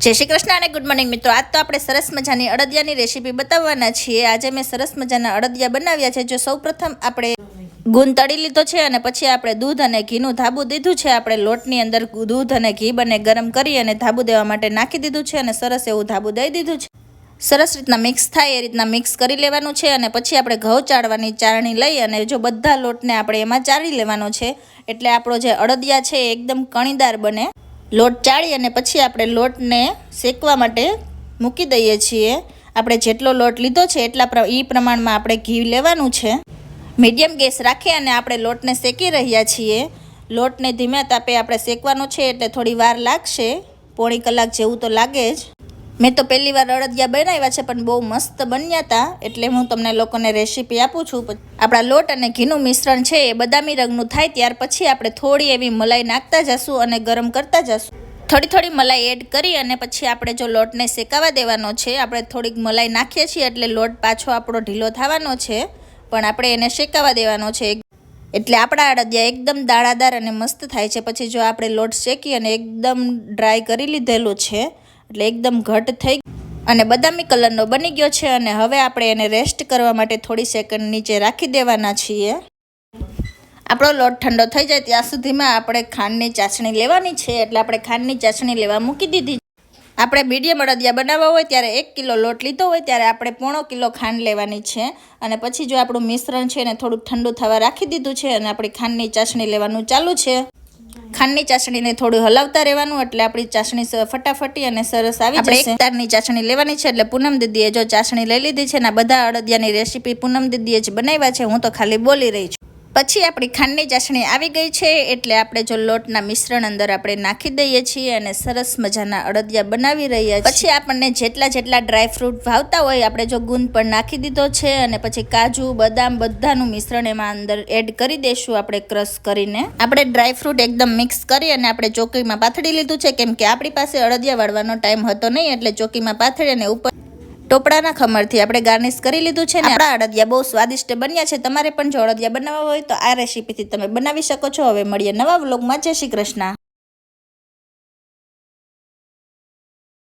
जय श्री कृष्ण અને good morning મિત્રો। आज तो આપણે સરસ મજાની અડદિયાની રેસીપી બતાવવાના છીએ। આજે મેં સરસ મજાના અડદિયા બનાવ્યા છે। જો સૌપ્રથમ આપણે ગુંદ તળી લીધો છે અને પછી આપણે દૂધ અને ઘીનું ધાબુ દીધું છે। આપણે લોટની અંદર દૂધ અને ઘી બંને ગરમ કરી અને ધાબુ દેવા માટે નાખી દીધું છે અને સરસ એવું ધાબુ દઈ દીધું છે। સરસ રીતના મિક્સ થાય એ રીતના મિક્સ કરી લેવાનું છે અને પછી આપણે ઘઉં ચાળવાની ચાળણી લઈ અને જો બધા લોટને આપણે એમાં ચાળી લેવાનો છે, એટલે આપણો જે અડદિયા છે એ એકદમ કણીદાર બને। લોટ ચાળી અને પછી આપણે લોટને શેકવા માટે મૂકી દઈએ છીએ। આપણે જેટલો લોટ લીધો છે એટલા એ પ્રમાણમાં આપણે ઘી લેવાનું છે। મીડિયમ ગેસ રાખી અને આપણે લોટને શેકી રહ્યા છીએ। લોટને ધીમા તાપે આપણે શેકવાનો છે એટલે થોડી વાર લાગશે, પોણી કલાક જેવું તો લાગે જ। મેં તો પહેલી વાર અડદિયા બનાવ્યા છે પણ બહુ મસ્ત બન્યા હતા, એટલે હું તમને લોકોને રેસીપી આપું છું। આપણા લોટ અને ઘીનું મિશ્રણ છે એ બદામી રંગનું થાય ત્યાર પછી આપણે થોડી એવી મલાઈ નાખતા જશું અને ગરમ કરતા જશું। થોડી મલાઈ એડ કરી અને પછી આપણે જો લોટને શેકાવા દેવાનો છે। આપણે થોડીક મલાઈ નાખીએ છીએ એટલે લોટ પાછો આપણો ઢીલો થવાનો છે, પણ આપણે એને શેકાવા દેવાનો છે એટલે આપણા અડદિયા એકદમ દાણાદાર અને મસ્ત થાય છે। પછી જો આપણે લોટ શેકી અને એકદમ ડ્રાય કરી લીધેલું છે એટલે એકદમ ઘટ થઈ અને બદામી કલરનો બની ગયો છે અને હવે આપણે એને રેસ્ટ કરવા માટે થોડી સેકન્ડ નીચે રાખી દેવાના છીએ। આપણો લોટ ઠંડો થઈ જાય ત્યાં સુધીમાં આપણે ખાંડની ચાસણી લેવાની છે, એટલે આપણે ખાંડની ચાસણી લેવા મૂકી દીધી। આપણે મીડિયમ અડદિયા બનાવવા હોય ત્યારે 1 કિલો લોટ લીધો હોય ત્યારે આપણે 1.5 કિલો ખાંડ લેવાની છે અને પછી જો આપણું મિશ્રણ છે એને થોડું ઠંડુ થવા રાખી દીધું છે અને આપણી ખાંડની ચાસણી લેવાનું ચાલુ છે। ખાંડની ચાસણીને થોડું હલાવતા રહેવાનું એટલે આપણી ચાસણી ફટાફટી અને સરસ આવી જશે। આપણે 1 તારની ચાસણી લેવાની છે એટલે પૂનમ દીદીએ જો ચાસણી લઈ લીધી છે ને બધા અડદિયાની રેસીપી પૂનમ દીદીએ જ બનાવ્યા છે, હું તો ખાલી બોલી રહી છું। પછી આપણી ખાંડની ચાસણી આવી ગઈ છે એટલે આપણે જો લોટના મિશ્રણ અંદર આપણે નાખી દઈએ છીએ અને સરસ મજાના અડદિયા બનાવી રહ્યા છીએ। પછી આપણને જેટલા ડ્રાય ફ્રૂટ ભાવતા હોય આપણે જો ગુંદ પણ નાખી દીધો છે અને પછી કાજુ બદામ બધાનું મિશ્રણ એમાં અંદર એડ કરી દઈશું આપણે ક્રશ કરીને। આપણે ડ્રાય ફ્રૂટ એકદમ મિક્સ કરી અને આપણે ચોકીમાં પાથરી લીધું છે, કેમ કે આપણી પાસે અડદિયા વાળવાનો ટાઈમ હતો નહીં એટલે ચોકીમાં પાથરી અને ઉપર ટોપડાના ખમરથી આપણે ગાર્નિશ કરી લીધું છે ને આપણા અડદિયા બહુ સ્વાદિષ્ટ બન્યા છે। તમારે પણ જો અડદિયા બનાવવા હોય તો આ રેસીપીથી તમે બનાવી શકો છો। હવે મળીએ નવા વ્લોગમાં। જય શ્રી કૃષ્ણ।